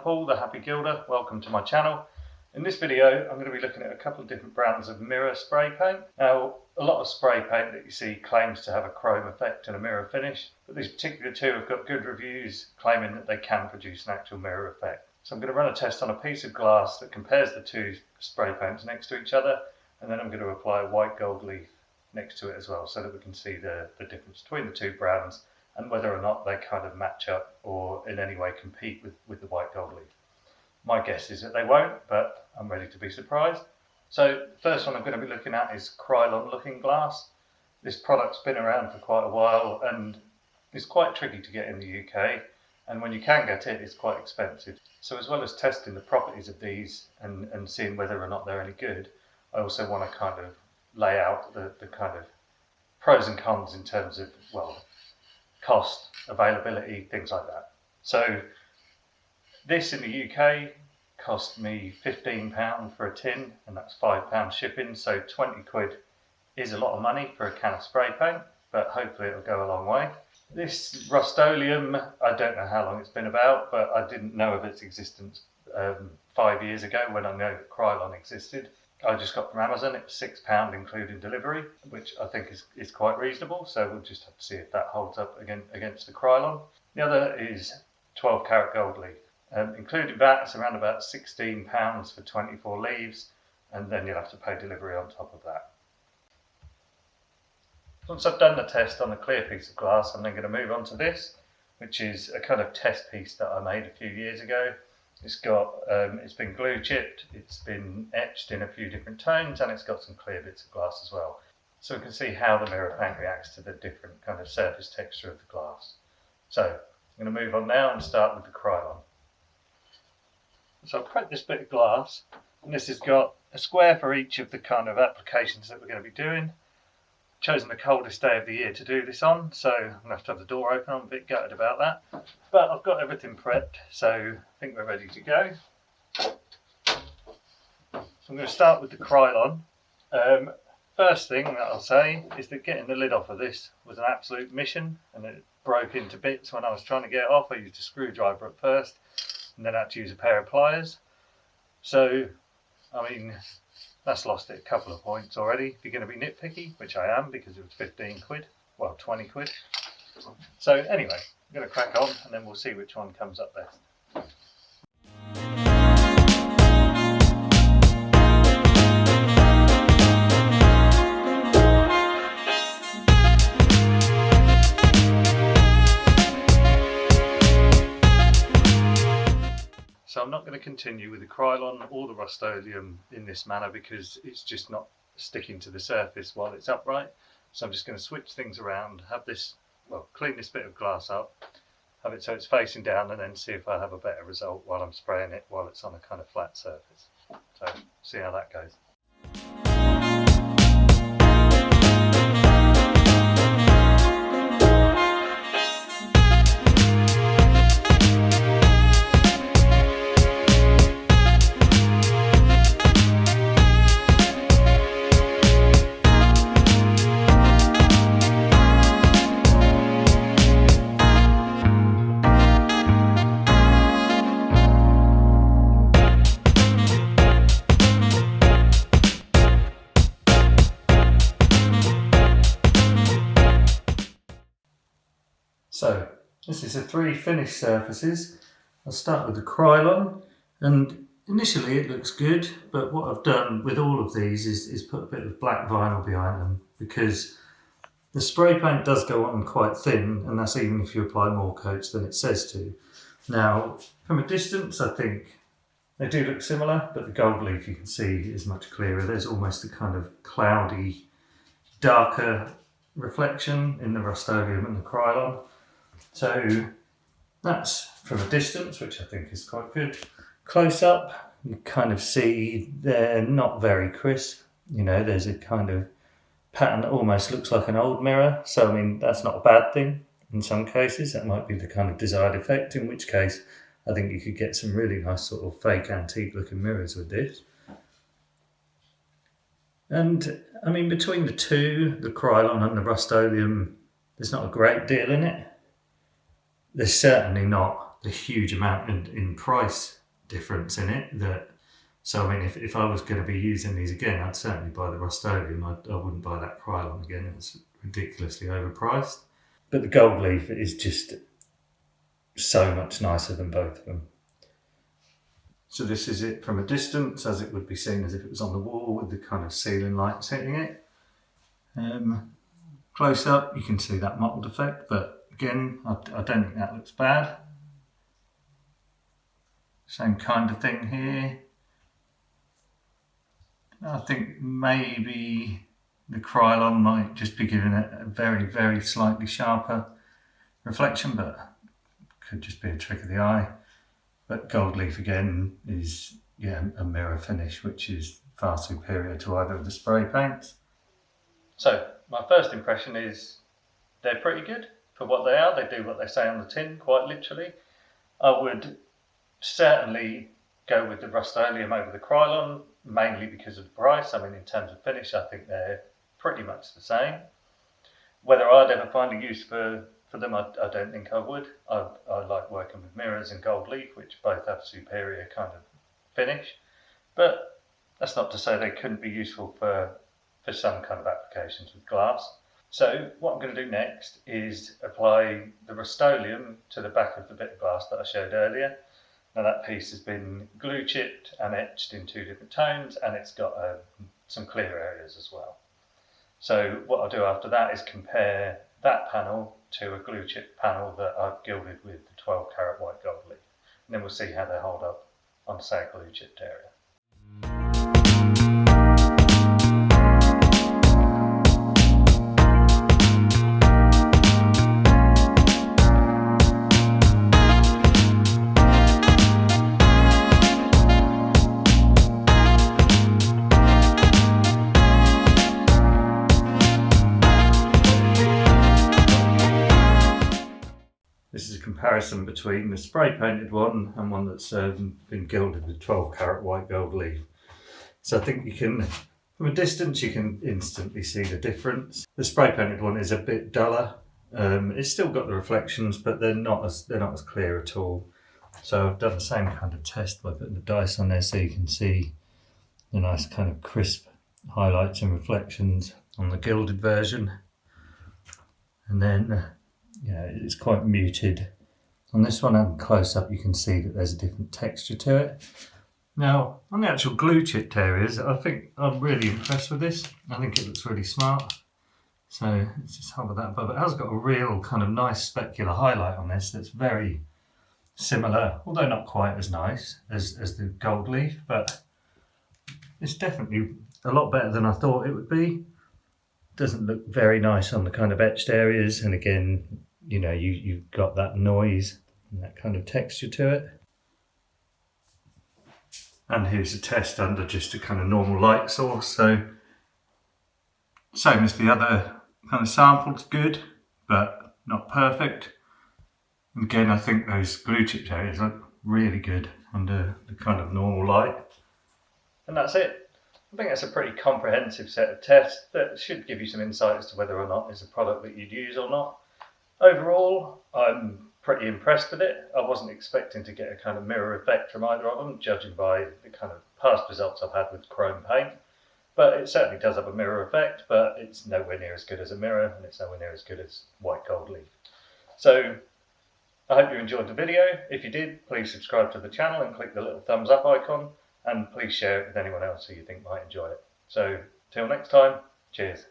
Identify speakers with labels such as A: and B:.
A: Paul, the Happy Gilder. Welcome to my channel. In this video, I'm going to be looking at a couple of different brands of mirror spray paint. Now, a lot of spray paint that you see claims to have a chrome effect and a mirror finish, but these particular two have got good reviews claiming that they can produce an actual mirror effect. So I'm going to run a test on a piece of glass that compares the two spray paints next to each other, and then I'm going to apply a white gold leaf next to it as well, so that we can see the difference between the two brands and whether or not they kind of match up or in any way compete with the white gold leaf. My guess is that they won't, but I'm ready to be surprised. So the first one I'm going to be looking at is Krylon looking glass. This product's been around for quite a while and it's quite tricky to get in the UK, and when you can get it, it's quite expensive. So as well as testing the properties of these and seeing whether or not they're any good, I also want to kind of lay out the kind of pros and cons in terms of, well, cost, availability, things like that. So this in the UK cost me £15 for a tin, and that's £5 shipping, so 20 quid is a lot of money for a can of spray paint, but hopefully it'll go a long way. This Rust Oleum, I don't know how long it's been about, but I didn't know of its existence 5 years ago when I know that Krylon existed. I just got from Amazon. It was £6 including delivery, which I think is quite reasonable, so we'll just have to see if that holds up against the Krylon. The other is 12 karat gold leaf. Including that, it's around about £16 for 24 leaves, and then you'll have to pay delivery on top of that. Once I've done the test on a clear piece of glass, I'm then going to move on to this, which is a kind of test piece that I made a few years ago. It's been glue chipped, it's been etched in a few different tones, and it's got some clear bits of glass as well. So we can see how the mirror paint reacts to the different kind of surface texture of the glass. So I'm going to move on now and start with the Krylon. So I've prepped this bit of glass, and this has got a square for each of the kind of applications that we're going to be doing. Chosen the coldest day of the year to do this on, so I'm going to have the door open. I'm a bit gutted about that, but I've got everything prepped, so I think we're ready to go. So I'm going to start with the Krylon. First thing that I'll say is that getting the lid off of this was an absolute mission, and it broke into bits when I was trying to get it off. I used a screwdriver at first, and then I had to use a pair of pliers. So, I mean, that's lost it a couple of points already. If you're going to be nitpicky, which I am because it was 15 quid, well, 20 quid. So anyway, I'm going to crack on and then we'll see which one comes up best. So I'm not going to continue with the Krylon or the Rust Oleum in this manner because it's just not sticking to the surface while it's upright. So I'm just going to switch things around, have this, well, clean this bit of glass up, have it so it's facing down, and then see if I have a better result while I'm spraying it while it's on a kind of flat surface. So see how that goes. So this is the 3 finished surfaces. I'll start with the Krylon, and initially it looks good, but what I've done with all of these is put a bit of black vinyl behind them, because the spray paint does go on quite thin, and that's even if you apply more coats than it says to. Now, from a distance, I think they do look similar, but the gold leaf you can see is much clearer. There's almost a kind of cloudy, darker reflection in the Rust Oleum and the Krylon. So that's from a distance, which I think is quite good. Close up, you kind of see they're not very crisp. You know, there's a kind of pattern that almost looks like an old mirror. So, I mean, that's not a bad thing in some cases. That might be the kind of desired effect, in which case I think you could get some really nice sort of fake antique looking mirrors with this. And, I mean, between the two, the Krylon and the Rust Oleum, there's not a great deal in it. there's certainly not the huge amount in price difference in it. So I mean, if I was going to be using these again, I'd certainly buy the Rust Oleum. I wouldn't buy that Krylon again. It's ridiculously overpriced. But the gold leaf is just so much nicer than both of them. So this is it from a distance, as it would be seen as if it was on the wall with the kind of ceiling lights hitting it. Close up, you can see that mottled effect, but again, I don't think that looks bad. Same kind of thing here. I think maybe the Krylon might just be giving it a very, very slightly sharper reflection, but could just be a trick of the eye. But gold leaf again is a mirror finish, which is far superior to either of the spray paints. So my first impression is they're pretty good for what they are. They do what they say on the tin, quite literally. I would certainly go with the Rust Oleum over the Krylon, mainly because of the price. I mean, in terms of finish, I think they're pretty much the same. Whether I'd ever find a use for them, I don't think I would. I like working with mirrors and gold leaf, which both have superior kind of finish. But that's not to say they couldn't be useful for some kind of applications with glass. So what I'm going to do next is apply the Rust Oleum to the back of the bit of glass that I showed earlier. Now that piece has been glue chipped and etched in 2 different tones, and it's got some clear areas as well. So what I'll do after that is compare that panel to a glue chip panel that I've gilded with the 12 karat white gold leaf. And then we'll see how they hold up on, say, a glue chipped area. This is a comparison between the spray painted one and one that's been gilded with 12 karat white gold leaf. So I think you can, from a distance, you can instantly see the difference. The spray painted one is a bit duller. It's still got the reflections, but they're not as clear at all. So I've done the same kind of test by putting the dice on there, so you can see the nice kind of crisp highlights and reflections on the gilded version. And then it's quite muted. On this one, and close up, you can see that there's a different texture to it. Now, on the actual glue chipped areas, I think I'm really impressed with this. I think it looks really smart. So let's just hover that above. It has got a real kind of nice specular highlight on this that's very similar, although not quite as nice as the gold leaf, but it's definitely a lot better than I thought it would be. Doesn't look very nice on the kind of etched areas, and again, you've got that noise and that kind of texture to it. And here's a test under just a kind of normal light source. So same as the other kind of samples, good, but not perfect. And again, I think those glue chipped areas look really good under the kind of normal light. And that's it. I think that's a pretty comprehensive set of tests that should give you some insight as to whether or not it's a product that you'd use or not. Overall, I'm pretty impressed with it. I wasn't expecting to get a kind of mirror effect from either of them, judging by the kind of past results I've had with chrome paint. But it certainly does have a mirror effect, but it's nowhere near as good as a mirror, and it's nowhere near as good as white gold leaf. So I hope you enjoyed the video. If you did, please subscribe to the channel and click the little thumbs up icon, and please share it with anyone else who you think might enjoy it. So till next time, cheers.